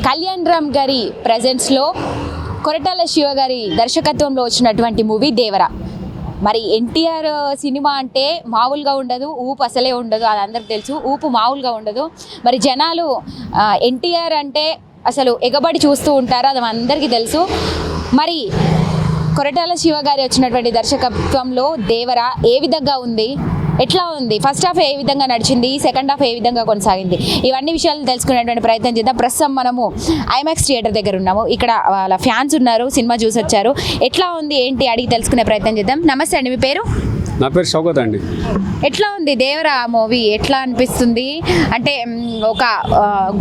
కళ్యాణ్ రామ్ గారి ప్రెజెన్స్లో కొరటాల శివ గారి దర్శకత్వంలో వచ్చినటువంటి మూవీ దేవరా. మరి ఎన్టీఆర్ సినిమా అంటే మామూలుగా ఉండదు, ఊపు అసలే ఉండదు, అది అందరికి తెలుసు. ఊపు మామూలుగా ఉండదు. మరి జనాలు ఎన్టీఆర్ అంటే అసలు ఎగబడి చూస్తూ ఉంటారు, అది అందరికీ తెలుసు. మరి కొరటాల శివ గారి వచ్చినటువంటి దర్శకత్వంలో దేవరా ఏ విధంగా ఉంది, ఎట్లా ఉంది, ఫస్ట్ హాఫ్ ఏ విధంగా నడిచింది, సెకండ్ హాఫ్ ఏ విధంగా కొనసాగింది, ఇవన్నీ విషయాలు తెలుసుకునేటువంటి ప్రయత్నం చేద్దాం. ప్రస్తుతం మనము ఐమాక్స్ థియేటర్ దగ్గర ఉన్నాము. ఇక్కడ వాళ్ళ ఫ్యాన్స్ ఉన్నారు, సినిమా చూసి వచ్చారు. ఎట్లా ఉంది ఏంటి అడిగి తెలుసుకునే ప్రయత్నం చేద్దాం. నమస్తే అండి, మీ పేరు? నా పేరు షౌకత్ అండి. ఎట్లా ఉంది దేవరా మూవీ, ఎట్లా అనిపిస్తుంది? అంటే ఒక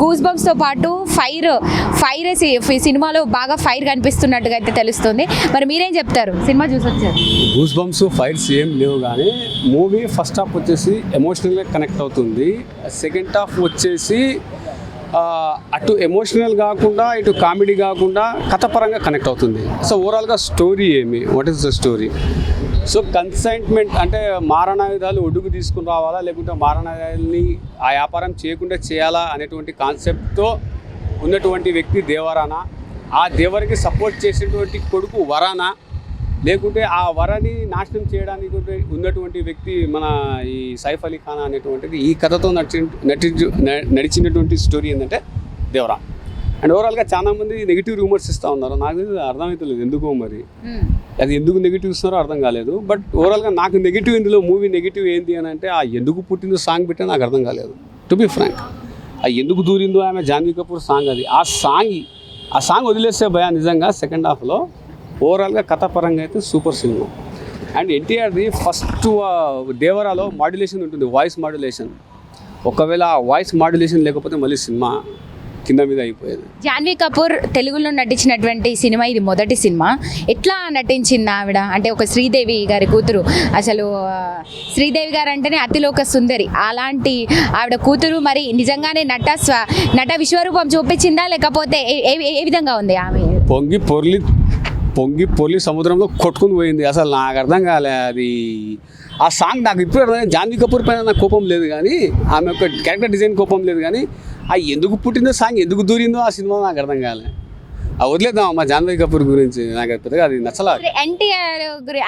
గూస్ బంప్స్తో పాటు ఫైర్ సినిమాలో బాగా ఫైర్ కనిపిస్తున్నట్టుగా అయితే తెలుస్తుంది. మరి మీరేం చెప్తారు, సినిమా చూసి వచ్చారు? గూస్ బంప్స్ ఫైట్స్ ఏం లేవు, కానీ మూవీ ఫస్ట్ హాఫ్ వచ్చేసి ఎమోషనల్గా కనెక్ట్ అవుతుంది. సెకండ్ హాఫ్ వచ్చేసి అటు ఎమోషనల్ కాకుండా ఇటు కామెడీ కాకుండా కథపరంగా కనెక్ట్ అవుతుంది. సో ఓవరాల్గా స్టోరీ ఏమి, what is the story? So consignment అంటే మారణాయుధాలు ఒడ్డుకు తీసుకుని రావాలా, లేకుంటే మారణాయుధాలని ఆ వ్యాపారం చేయకుండా చేయాలా అనేటువంటి కాన్సెప్ట్తో ఉన్నటువంటి వ్యక్తి దేవరానా, ఆ దేవరికి సపోర్ట్ చేసినటువంటి కొడుకు వరానా, లేకుంటే ఆ వరని నాశనం చేయడానికి ఉన్నటువంటి వ్యక్తి మన ఈ సైఫ్ అలీ ఖాన్ అనేటువంటిది. ఈ కథతో నడిచినటువంటి స్టోరీ ఏంటంటే దేవరా. అండ్ ఓవరాల్గా చాలామంది నెగిటివ్ రూమర్స్ ఇస్తూ ఉన్నారు. నాకు అర్థమవుతలేదు ఎందుకో, మరి అది ఎందుకు నెగిటివ్ ఇస్తున్నారో అర్థం కాలేదు. బట్ ఓవరాల్గా నాకు నెగిటివ్, ఇందులో మూవీ నెగిటివ్ ఏంటి అని అంటే, ఆ ఎందుకు పుట్టిందో సాంగ్ పెట్టే నాకు అర్థం కాలేదు, టు బి ఫ్రాంక్. ఆ ఎందుకు దూరిందో ఆమె జాన్వీ కపూర్ సాంగ్, అది ఆ సాంగ్ వదిలేస్తే భయ నిజంగా సెకండ్ హాఫ్లో ఓవరాల్గా కథపరంగా అయితే సూపర్ సినిమా. అండ్ ఎన్టీఆర్ది ఫస్ట్ దేవరాలో మాడ్యులేషన్ ఉంటుంది, వాయిస్ మాడ్యులేషన్. ఒకవేళ ఆ వాయిస్ మాడ్యులేషన్ లేకపోతే మళ్ళీ సినిమా కింద మీద అయిపోయేది. జాన్వీ కపూర్ తెలుగులో నటించినటువంటి సినిమా ఇది మొదటి సినిమా. ఎట్లా నటించింది ఆవిడ? అంటే ఒక శ్రీదేవి గారి కూతురు, అసలు శ్రీదేవి గారు అంటేనే అతిలోక సుందరి, అలాంటి ఆవిడ కూతురు మరి నిజంగానే నట విశ్వరూపం చూపించిందా, లేకపోతే ఏ విధంగా ఉంది ఆమె? పొంగి పొర్లి సముద్రంలో కొట్టుకుని పోయింది. అసలు నాకు అర్థం కాలే అది. ఆ సాంగ్ నాకు ఇప్పుడు అర్థం. జాన్వీ కపూర్ పైన నాకు కోపం లేదు, కానీ ఆమె యొక్క క్యారెక్టర్ డిజైన్ కోపం లేదు, కానీ ఆ ఎందుకు పుట్టిందో సాంగ్ ఎందుకు దూరిందో ఆ సినిమా నాకు అర్థం కాలే. వదిలేద్దాం అమ్మా జాన్వీ కపూర్ గురించి, నాకు పెద్దగా అది నచ్చలా. ఎన్టీఆర్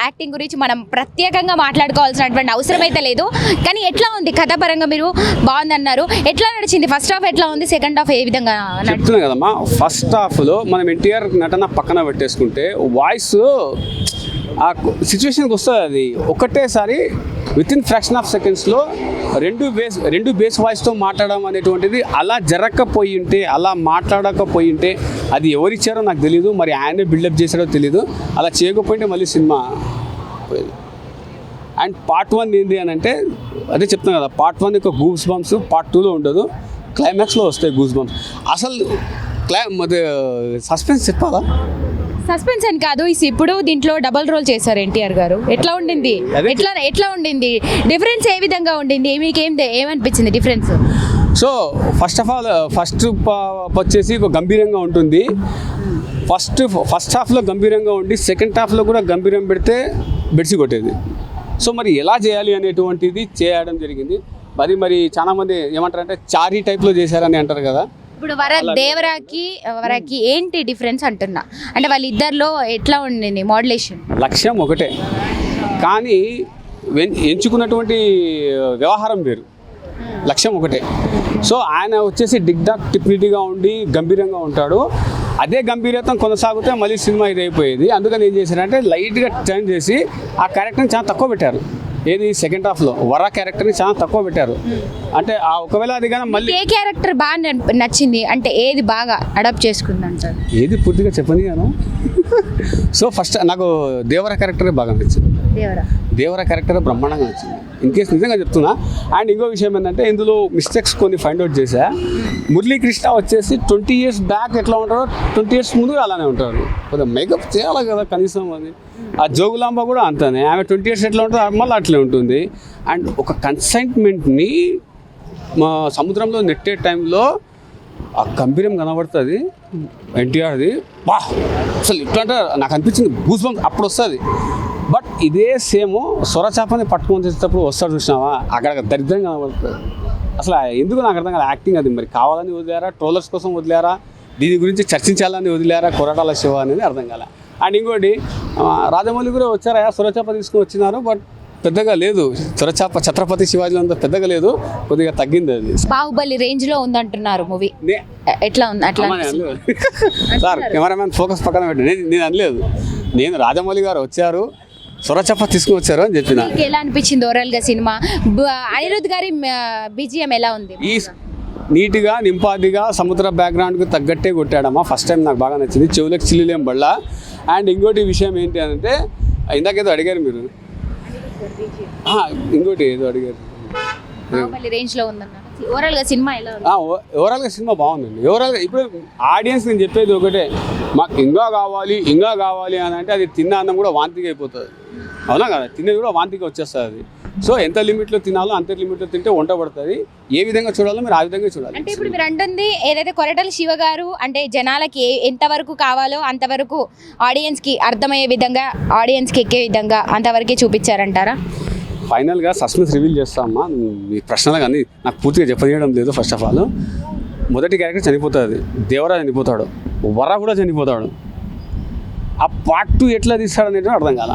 యాక్టింగ్ గురించి మనం ప్రత్యేకంగా మాట్లాడుకోవాల్సినటువంటి అవసరం అయితే లేదు, కానీ ఎట్లా ఉంది కథాపరంగా? మీరు బాగుందన్నారు, ఎట్లా నడిచింది? ఫస్ట్ హాఫ్ ఎట్లా ఉంది, సెకండ్ హాఫ్ ఏ విధంగా? చెప్తున్నా కదమ్మా, ఫస్ట్ హాఫ్లో మనం ఎన్టీఆర్ నటన పక్కన పెట్టేసుకుంటే వాయిస్ ఆ సిచ్యువేషన్కి వస్తుంది. అది ఒకటేసారి వితిన్ ఫ్రాక్షన్ ఆఫ్ సెకండ్స్లో రెండు బేస్ వాయిస్తో మాట్లాడడం అనేటువంటిది అలా జరగకపోయింటే, అలా మాట్లాడకపోయింటే, అది ఎవరిచ్చారో నాకు తెలీదు, మరి ఆయనే బిల్డప్ చేశాడో తెలీదు. అలా చేయకపోయింటే మళ్ళీ సినిమా పోయేది. అండ్ పార్ట్ 1 ఏంటి అని అంటే, అదే చెప్తున్నాను కదా, పార్ట్ 1 యొక్క గూస్ బంప్స్ పార్ట్ 2లో ఉండదు, క్లైమాక్స్లో వస్తాయి గూస్ బంప్స్. అసలు సస్పెన్స్ చెప్పాలా? సస్పెన్స్ అని కాదు, ఇప్పుడు దీంట్లో డబుల్ రోల్ చేశారు ఎన్టీఆర్ గారు. ఎట్లా ఉండింది? ఎట్లా ఉండింది? డిఫరెన్స్ ఏ విధంగా ఉండింది? మీకు ఏమనిపించింది డిఫరెన్స్? సో ఫస్ట్ వచ్చేసి ఒక గంభీరంగా ఉంటుంది. ఫస్ట్ హాఫ్లో గంభీరంగా ఉండి సెకండ్ హాఫ్లో కూడా గంభీరం పెడితే బెడ్సి కొట్టేది. సో మరి ఎలా చేయాలి అనేటువంటిది చేయడం జరిగింది. మరి చాలామంది ఏమంటారంటే చారీ టైప్లో చేశారని అంటారు కదా. ఇప్పుడు వరకి ఏంటి డిఫరెన్స్ అంటున్నా, అంటే వాళ్ళిద్దరిలో ఎట్లా ఉండింది మాడ్యులేషన్? లక్ష్యం ఒకటే, కానీ ఎంచుకున్నటువంటి వ్యవహారం వేరు. లక్ష్యం ఒకటే. సో ఆయన వచ్చేసి టిప్నిటీగా ఉండి గంభీరంగా ఉంటాడు. అదే గంభీరత్వం కొనసాగితే మళ్ళీ సినిమా ఇది అయిపోయేది. అందుకని ఏం చేశారంటే లైట్గా టర్న్ చేసి ఆ క్యారెక్టర్ని చాలా తక్కువ పెట్టారు. ఏది సెకండ్ హాఫ్లో వరా క్యారెక్టర్ని చాలా తక్కువ పెట్టారు. అంటే ఒకవేళ అది కానీ మళ్ళీ ఏ క్యారెక్టర్ బాగా నచ్చింది అంటే, ఏది బాగా అడాప్ట్ చేసుకుంది అంటారు? ఏది పూర్తిగా చెప్పని గాను. సో ఫస్ట్ నాకు దేవర క్యారెక్టరే బాగా నచ్చింది. దేవర క్యారెక్టర్ బ్రహ్మాండంగా నచ్చింది. ఇన్ కేసు నిజంగా చెప్తున్నా. అండ్ ఇంకో విషయం ఏంటంటే, ఇందులో మిస్టేక్స్ కొన్ని ఫైండ్ అవుట్ చేశా. మురళీకృష్ణ వచ్చేసి 20 years బ్యాక్ ఎట్లా ఉంటారో 20 years ముందు అలానే ఉంటారు. కొద్దిగా మేకప్ చేయాలి కదా కనీసం. అది ఆ జోగులాంబ కూడా అంతనే, ఆమె 20 years ఎట్లా ఉంటుందో మళ్ళీ అట్లే ఉంటుంది. అండ్ ఒక కన్సైన్మెంట్ని మా సముద్రంలో నెట్టే టైంలో ఆ గంభీరం కనబడుతుంది ఎన్టీఆర్ది. బా అసలు ఇట్లా అంటే నాకు అనిపించింది గూస్ బంప్స్ అప్పుడు వస్తుంది. బట్ ఇదే సేమ్ సొరచాపని పట్టుకొని చేసేటప్పుడు వస్తాడు చూసినావా, అక్కడ దరిద్రంగా కనబడుతుంది. అసలు ఎందుకు నాకు అర్థం కాదు యాక్టింగ్. అది మరి కావాలని వదిలేరా, ట్రోలర్స్ కోసం వదిలేరా, దీని గురించి చర్చించాలని వదిలేరా కొరటాల శివ అనేది అర్థం కాలే. అండ్ ఇంకోటి రాజమౌళి కూడా వచ్చారా సొరచాప తీసుకుని వచ్చినారు, బట్ పెద్దగా లేదు. సొరచాప ఛత్రపతి శివాజీలో అంత పెద్దగా లేదు, కొద్దిగా తగ్గింది అది. బాహుబలి రేంజ్ లో ఉందంటున్నారు మూవీ, ఎట్లా ఉంది అట్లా? సార్ కెమెరామ్యాన్ ఫోకస్ పక్కన పెట్టి నేను అనలేదు, నేను రాజమౌళి గారు వచ్చారు సొరచాప తీసుకుని వచ్చారు అని చెప్పిన. ఎలా అనిపించింది ఓవరాల్ గా సినిమా? అనిరుద్ధ్ గారి బీజిఎం ఎలా ఉంది? ఈ నీట్గా నింపాదిగా సముద్ర బ్యాక్గ్రౌండ్కి తగ్గట్టే కొట్టాడమ్మా. ఫస్ట్ టైం నాకు బాగా నచ్చింది, చెవులకు చిల్లులేం బళ్ళ. అండ్ ఇంకోటి విషయం ఏంటి అంటే ఇందాకేదో అడిగారు మీరు, ఇంకోటి ఏదో అడిగారు. రేంజ్ లో ఉందన్న ఓవరాల్ గా సినిమా ఎలా ఉంది? ఓవరాల్గా సినిమా బాగుందండి. ఓవరాల్గా ఇప్పుడు ఆడియన్స్ నేను చెప్పేది ఒకటే, మాకు ఇంకా కావాలి అని అంటే అది తిన్న అన్నం కూడా వాంతిగా అయిపోతుంది, అవునా కదా? తినేది కూడా వాంతిగా వచ్చేస్తుంది అది. సో ఎంత లిమిట్లో తినాలో అంత లిమిట్లో తింటే వంట పడుతుంది. ఏ విధంగా చూడాలో మీరు ఆ విధంగా చూడాలి. అంటే ఇప్పుడు మీరు అంటుంది ఏదైతే కొరటాల శివ గారు అంటే జనాలకి ఎంతవరకు కావాలో అంతవరకు ఆడియన్స్కి అర్థమయ్యే విధంగా, ఆడియన్స్కి ఎక్కే విధంగా అంతవరకే చూపించారంటారా? ఫైనల్గా సస్పెన్స్ రివీల్ చేస్తామమ్మా. మీ ప్రశ్నలు కానీ నాకు పూర్తిగా చెప్పనీయడం లేదు. ఫస్ట్ ఆఫ్ ఆల్ మొదటి క్యారెక్టర్ చనిపోతుంది, దేవరా చనిపోతాడు, వర కూడా చనిపోతాడు. ఆ పార్ట్ 2 ఎట్లా తీస్తాడు అనేది అర్థం కాల.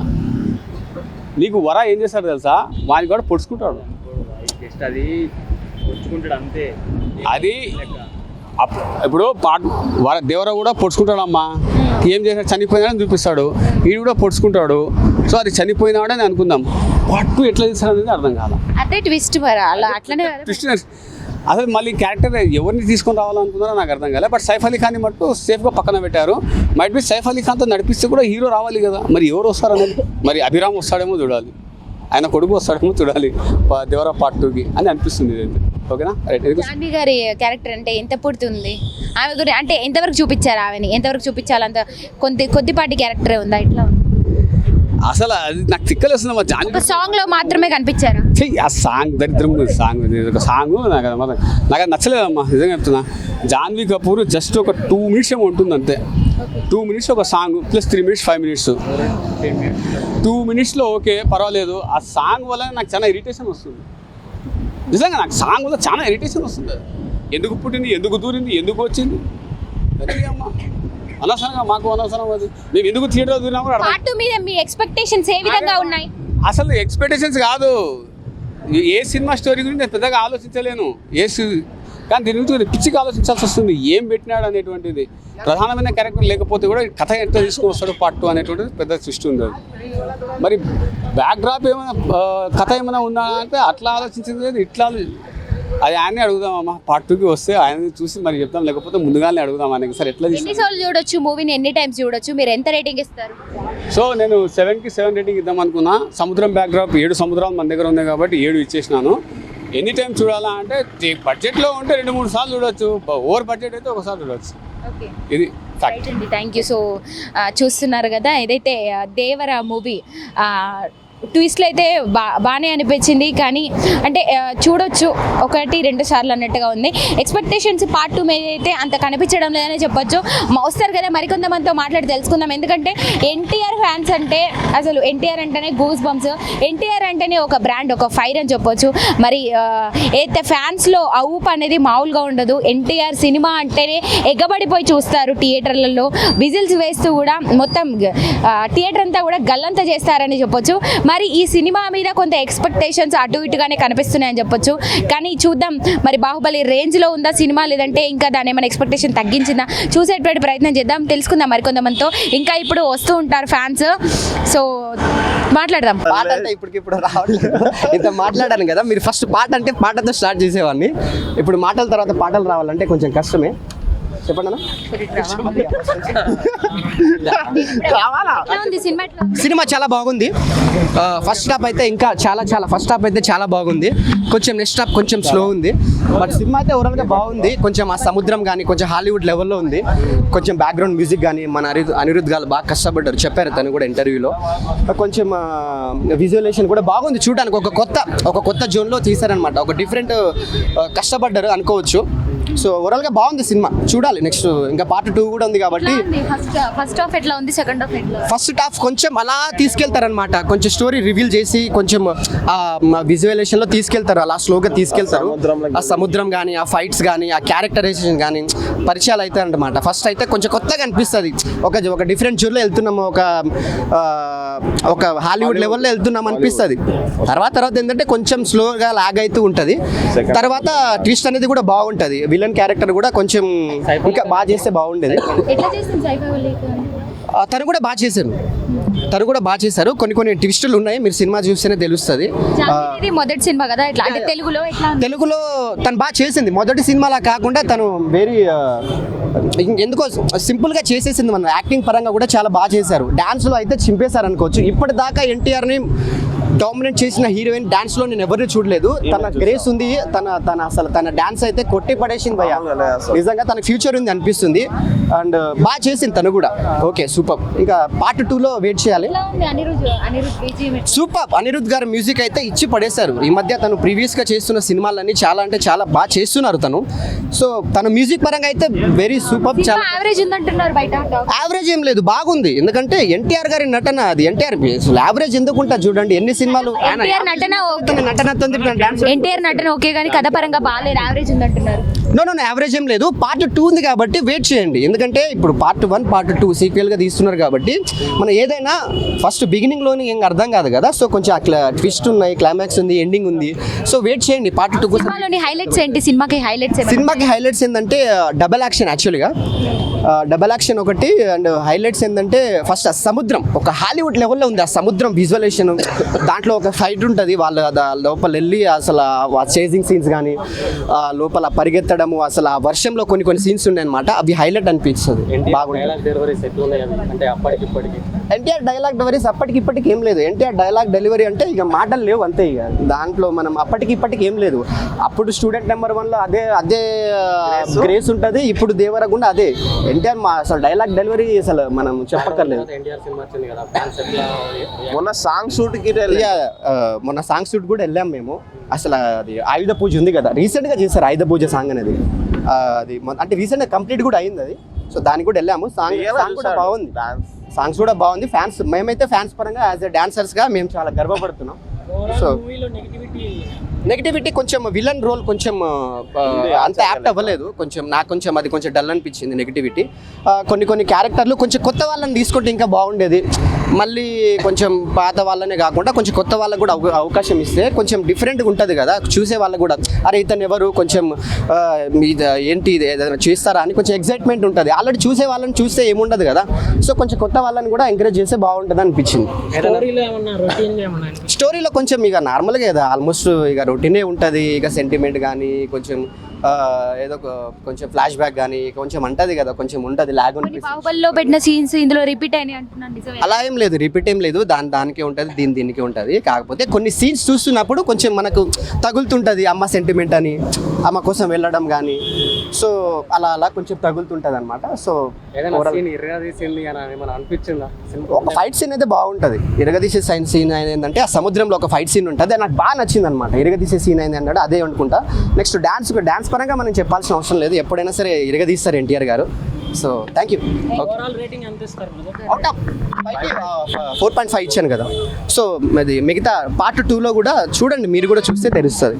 నీకు వర ఏం చేస్తాడు తెలుసా? వానికి కూడా పొడుచుకుంటాడు, అది పొడుచుకుంటాడు అంతే. అది ఇప్పుడు దేవరా కూడా పొడుచుకుంటాడమ్మా. ఏం చేశాడు? చనిపోయినాడని చూపిస్తాడు, వీడు కూడా పొడుచుకుంటాడు. సో అది చనిపోయినాడని అనుకుందాం. పార్ట్ 2 ఎట్లా తీస్తాడు అనేది అర్థం కాల. అదే ట్విస్ట్ మరి అలా అట్లనే ట్విస్ట్ అసలు మళ్ళీ క్యారెక్టర్ ఎవరిని తీసుకొని రావాలనుకున్నారో నాకు అర్థం కాలే. బట్ సైఫ్ అలీ ఖాన్ని మట్టు సేఫ్గా పక్కన పెట్టారు. మైట్ బి సైఫ్ అలీ ఖాన్తో నడిపిస్తే కూడా హీరో రావాలి కదా, మరి ఎవరు వస్తారనేది. మరి అభిరామ్ వస్తాడేమో చూడాలి, ఆయన కొడుకు వస్తాడేమో చూడాలి దేవరా పార్ట్ 2కి అని అనిపిస్తుంది ఇదైతే. ఓకేనా? రైట్. జాన్వి గారి క్యారెక్టర్ అంటే ఎంత పుడుతుంది ఆమె గురించి, అంటే ఎంతవరకు చూపించారు ఆమెని, ఎంతవరకు చూపించాలంత కొద్దిపాటి క్యారెక్టరే ఉందా? ఇట్లా అసలు అది నాకు తిక్కలేస్తుంది మా జాన్వి. ఒక సాంగ్ లో మాత్రమే కనిపించారు. ఆ సాంగ్ దరిద్రం ఒక సాంగ్ నాకు అది నచ్చలేదమ్మా, నిజంగా చెప్తున్నా. జాన్వీ కపూర్ జస్ట్ ఒక 2 minutes ఏమో ఉంటుంది అంతే. 2 minutes ఒక సాంగ్ ప్లస్ 3 minutes 5 minutes 2 minutesలో ఓకే పర్వాలేదు. ఆ సాంగ్ వల్ల నాకు చాలా ఇరిటేషన్ వస్తుంది, నిజంగా నాకు సాంగ్ వల్ల చాలా ఇరిటేషన్ వస్తుంది. ఎందుకు పుట్టింది, ఎందుకు దూరింది, ఎందుకు వచ్చింది, అమ్మా అనవసరంగా మాకు అనవసరం. అది మేము ఎందుకు థియేటర్లో దూరినా కూడా పార్ట్ 2 మీద మీ ఎక్స్పెక్టేషన్స్ ఏ విధంగా ఉన్నాయి? అసలు ఎక్స్పెక్టేషన్స్ కాదు, ఏ సినిమా స్టోరీ గురించి నేను పెద్దగా ఆలోచించలేను. కానీ దీని గురించి పిచ్చిగా ఆలోచించాల్సి వస్తుంది. ఏం పెట్టినాడు అనేటువంటిది, ప్రధానమైన క్యారెక్టర్ లేకపోతే కూడా కథ ఎట్లా తీసుకుని వస్తాడు పార్ట్ 2 అనేటువంటిది పెద్ద సృష్టి ఉంది. మరి బ్యాక్డ్రాప్ ఏమైనా కథ ఏమైనా ఉందా అంటే అట్లా ఆలోచించింది లేదు, ఇట్లా అది ఆయనే అడుగుదామమ్మా. పార్ట్ 2కి వస్తే ఆయన చూసి మరి చెప్తాం, లేకపోతే ముందుగానే అడుగుదాం ఆయనకి. సార్ ఎట్లా ఎన్నిసార్లు చూడొచ్చు మూవీని, ఎన్ని టైమ్స్ చూడొచ్చు, మీరు ఎంత రేటింగ్ ఇస్తారు? సో నేను 7కి 7 రేటింగ్ ఇద్దాం అనుకున్నా. సముద్రం బ్యాక్డ్రాప్ 7 సముద్రాలు మన దగ్గర ఉన్నాయి కాబట్టి 7 ఇచ్చేసినాను. ఎనీ టైం చూడాలా అంటే బడ్జెట్లో ఉంటే 2-3 సార్లు చూడొచ్చు, ఓవర్ బడ్జెట్ అయితే ఒకసారి చూడొచ్చు. ఇది థ్యాంక్ యూ. సో చూస్తున్నారు కదా, ఏదైతే దేవరా మూవీ ట్విస్ట్లు అయితే బాగానే అనిపించింది, కానీ అంటే చూడొచ్చు 1-2 సార్లు అన్నట్టుగా ఉంది. ఎక్స్పెక్టేషన్స్ పార్ట్ 2 మీద అయితే అంత కనిపించడం లేదని చెప్పొచ్చు. వస్తారు కదా మరికొంతమందితో మాట్లాడి తెలుసుకుందాం. ఎందుకంటే ఎన్టీఆర్ ఫ్యాన్స్ అంటే అసలు ఎన్టీఆర్ అంటేనే గూస్ బంప్స్, ఎన్టీఆర్ అంటేనే ఒక బ్రాండ్, ఒక ఫైర్ అని చెప్పొచ్చు. మరి అయితే ఫ్యాన్స్లో ఆ ఊపు అనేది మామూలుగా ఉండదు. ఎన్టీఆర్ సినిమా అంటేనే ఎగబడిపోయి చూస్తారు, థియేటర్లలో విజిల్స్ వేస్తూ కూడా మొత్తం థియేటర్ అంతా కూడా గల్లంతా చేస్తారని చెప్పొచ్చు. మరి ఈ సినిమా మీద కొంత ఎక్స్పెక్టేషన్స్ అటు ఇటుగానే కనిపిస్తున్నాయని చెప్పొచ్చు. కానీ చూద్దాం మరి బాహుబలి రేంజ్లో ఉందా సినిమా, లేదంటే ఇంకా దాని ఏమైనా ఎక్స్పెక్టేషన్ తగ్గించిందా చూసేటువంటి ప్రయత్నం చేద్దాం, తెలుసుకుందాం మరికొంతమందితో. ఇంకా ఇప్పుడు వస్తూ ఉంటారు ఫ్యాన్స్, సో మాట్లాడదాం. పాట అంటే ఇప్పుడు రావట్లేదు, ఇంత మాట్లాడాను కదా. మీరు ఫస్ట్ పాట అంటే పాటతో స్టార్ట్ చేసేవాడిని, ఇప్పుడు మాటల తర్వాత పాటలు రావాలంటే కొంచెం కష్టమే. చెప్పండి అన్న. సినిమా చాలా బాగుంది. ఫస్ట్ హాఫ్ అయితే ఇంకా చాలా బాగుంది. కొంచెం నెక్స్ట్ హాఫ్ కొంచెం స్లో ఉంది, బట్ సినిమా అయితే ఓవరాల్గా బాగుంది. కొంచెం ఆ సముద్రం కానీ కొంచెం హాలీవుడ్ లెవెల్లో ఉంది. కొంచెం బ్యాక్గ్రౌండ్ మ్యూజిక్ కానీ మన అనిరుద్ధ్ గారు బాగా కష్టపడ్డారు, చెప్పారు తను కూడా ఇంటర్వ్యూలో. కొంచెం విజువలేషన్ కూడా బాగుంది చూడడానికి. ఒక కొత్త జోన్లో తీశారనమాట, ఒక డిఫరెంట్ కష్టపడ్డారు అనుకోవచ్చు. సో ఓవరాల్గా బాగుంది సినిమా, చూడాలి. చూడాలి నెక్స్ట్ ఇంకా పార్ట్ 2 కూడా ఉంది కాబట్టి ఫస్ట్ హాఫ్ ఎట్లా ఉంది, సెకండ్ హాఫ్ ఎట్లా? ఫస్ట్ హాఫ్ కొంచెం అలా తీసుకెళ్తారనమాట, కొంచెం స్టోరీ రివీల్ చేసి కొంచెం విజువలైజేషన్లో తీసుకెళ్తారు, అలా స్లోగా తీసుకెళ్తారు. ఆ సముద్రం కానీ ఆ ఫైట్స్ కానీ ఆ క్యారెక్టరైజేషన్ కానీ పరిచయాలు అవుతాయి అనమాట. ఫస్ట్ అయితే కొంచెం కొత్తగా అనిపిస్తుంది, ఒక డిఫరెంట్ జూర్లో వెళ్తున్నాము, ఒక హాలీవుడ్ లెవెల్లో వెళ్తున్నాం అనిపిస్తుంది. తర్వాత ఏంటంటే కొంచెం స్లోగా లాగ్ అవుతూ ఉంటుంది. తర్వాత ట్విస్ట్ అనేది కూడా బాగుంటుంది, విలన్ క్యారెక్టర్ కూడా కొంచెం ఇంకా బాగా చేస్తే బాగుండేది. ఎట్లా చేసింది సైఫై వల్లి? తను కూడా బాగా చేశారు, కొన్ని ట్విస్టులు ఉన్నాయి, మీరు సినిమా చూస్తేనే తెలుస్తుంది. ఇది మొదటి సినిమా కదా, ఎట్లా అంటే తెలుగులో ఎట్లా ఉంది? తెలుగులో తను బాగా చేసింది, మొదటి సినిమాలా కాకుండా తను వెరీ ఎందుకో సింపుల్గా చేసేసింది. మన యాక్టింగ్ పరంగా కూడా చాలా బాగా చేశారు. డాన్స్లో అయితే చింపేశారు అనుకోవచ్చు. ఇప్పటిదాకా ఎన్టీఆర్ని డామినేట్ చేసిన హీరోయిన్ డాన్స్లో నేను ఎవరిని చూడలేదు. తన గ్రేస్ ఉంది, తన డాన్స్ అయితే కొట్టి పడేసింది భయ్య. నిజంగా తన ఫ్యూచర్ ఉంది అనిపిస్తుంది. అండ్ బాగా చేసింది తను కూడా. Okay super. ఇంకా పార్ట్ 2లో వెయిట్ చేయాలి. సూపర్. అనిరుద్ధ్ గారి మ్యూజిక్ అయితే ఇచ్చి పడేశారు. ఈ మధ్య తను ప్రీవియస్గా చేస్తున్న సినిమాలన్నీ చాలా అంటే చాలా బాగా చేస్తున్నారు తను. సో తన మ్యూజిక్ పరంగా అయితే వెరీ సూపర్. చాలా యావరేజ్ ఉందంటున్నారు బయట. యావరేజ్ ఏం లేదు, బాగుంది. ఎందుకంటే ఎన్టీఆర్ గారి నటన, అది ఎన్టీఆర్ యావరేజ్ ఎందుకుంటా చూడండి, ఎన్ని సినిమాలు ఎన్టీఆర్ నటన ఓకే కానీ కథ పరంగా బాగాలేదు, యావరేజ్ ఉందంటున్నారు. నో యావరేజ్ ఏం లేదు. పార్ట్ 2 ఉంది కాబట్టి వెయిట్ చేయండి. ఎందుకంటే ఇప్పుడు పార్ట్ 1 పార్ట్ 2 సీక్వెల్గా తీస్తున్నారు కాబట్టి మనం ఏదైనా ఫస్ట్ బిగినింగ్లోని ఏం అర్థం కాదు కదా. సో కొంచెం ట్విస్ట్ ఉన్నాయి, క్లైమాక్స్ ఉంది, ఎండింగ్ ఉంది. సో వెయిట్ చేయండి పార్ట్ 2 కోసం. సినిమాలోని హైలైట్స్ ఏంటి? సినిమాకి హైలైట్స్ ఏంటంటే డబల్ యాక్షన్, యాక్చువల్గా డబల్ యాక్షన్ ఒకటి. అండ్ హైలైట్స్ ఏంటంటే ఫస్ట్ ఆ సముద్రం ఒక హాలీవుడ్ లెవెల్లో ఉంది. ఆ సముద్రం విజువలైజేషన్, దాంట్లో ఒక ఫైట్ ఉంటుంది, వాళ్ళు లోపల వెళ్ళి అసలు ఆ చేజింగ్ సీన్స్ కానీ లోపల పరిగెత్తడము, అసలు ఆ వర్షంలో కొన్ని సీన్స్ ఉన్నాయి అనమాట. అవి హైలైట్ అనిపిస్తుంది. ఎన్టీఆర్ డైలాగ్ డెలివరీస్ అప్పటికిప్పటికి ఏం లేదు. ఎన్టీఆర్ డైలాగ్ డెలివరీ అంటే ఇక మాటలు లేవు అంతే. ఇక దాంట్లో మనం అప్పటికిప్పటికి ఏం లేదు. అప్పుడు స్టూడెంట్ నెంబర్ 1లో అదే గ్రేస్ ఉంటుంది, ఇప్పుడు దేవరగుండా అదే. ఎన్టీఆర్ అసలు డైలాగ్ డెలివరీ అసలు మనం చెప్పక్కర్లేదు. మొన్న సాంగ్ షూట్ కూడా వెళ్ళాం మేము. అసలు అది ఆయుధ పూజ ఉంది కదా, రీసెంట్గా చేశారు ఆయుధ పూజ సాంగ్ అనేది. అది అంటే రీసెంట్గా కంప్లీట్ కూడా అయింది అది. సో దానికి కూడా వెళ్ళాము. సాంగ్ కూడా బాగుంది, సాంగ్స్ కూడా బాగుంది. మేమైతే ఫ్యాన్స్ పరంగా యాజ్ ఎ డాన్సర్స్గా మేము చాలా గర్వపడుతున్నాం. సో నెగిటివిటీ కొంచెం విలన్ రోల్ కొంచెం అంత యాప్ట్ అవ్వలేదు. నాకు అది కొంచెం డల్ అనిపించింది నెగిటివిటీ. కొన్ని క్యారెక్టర్లు కొంచెం కొత్త వాళ్ళని తీసుకుంటే ఇంకా బాగుండేది. మళ్ళీ కొంచెం పాత వాళ్ళనే కాకుండా కొంచెం కొత్త వాళ్ళకు కూడా అవకాశం ఇస్తే కొంచెం డిఫరెంట్గా ఉంటుంది కదా, చూసే వాళ్ళకు కూడా అరే ఇతను ఎవరు, కొంచెం ఏంటి ఏదైనా చేస్తారా అని కొంచెం ఎగ్జైట్మెంట్ ఉంటుంది. ఆల్రెడీ చూసే వాళ్ళని చూస్తే ఏముండదు కదా. సో కొంచెం కొత్త వాళ్ళని కూడా ఎంకరేజ్ చేస్తే బాగుంటుంది అనిపించింది. స్టోరీలో కొంచెం ఇక నార్మల్గా కదా, ఆల్మోస్ట్ ఇక రొటీనే ఉంటుంది. ఇక సెంటిమెంట్ కానీ కొంచెం ఏదో కొంచెం ఫ్లాష్ బ్యాక్ కానీ కొంచెం అంటది కదా, కొంచెం ఉంటుంది లాగ్ ఉంటుంది. బాహుబలిలో పెట్టిన సీన్స్ ఇందులో రిపీట్ అయినాయి అంటున్నాను. అలా ఏం లేదు, రిపీట్ ఏం లేదు. దానికే ఉంటుంది, దీనికి ఉంటుంది. కాకపోతే కొన్ని సీన్స్ చూస్తున్నప్పుడు కొంచెం మనకు తగులుతుంటుంది అమ్మ సెంటిమెంట్ అని, అమ్మ కోసం వెళ్ళడం కానీ. సో అలా కొంచెం తగులుతుంటుంది అనమాట. సో ఒక ఫైట్ సీన్ అయితే బాగుంటుంది. ఇరగదీసే సీన్ ఏంటంటే ఆ సముద్రంలో ఒక ఫైట్ సీన్ ఉంటుంది, నాకు బాగా నచ్చింది అనమాట. ఇరగదీసే సీన్ అయింది అన్నాడు, అదే అనుకుంటా. నెక్స్ట్ డాన్స్ పరంగా మనం చెప్పాల్సిన అవసరం లేదు, ఎప్పుడైనా సరే ఇరగదీస్తారు ఎన్టీఆర్ గారు. So thank you. 4.5 ఇచ్చాను కదా. సో అది మిగతా పార్ట్ 2లో కూడా చూడండి, మీరు కూడా చూస్తే తెలుస్తుంది.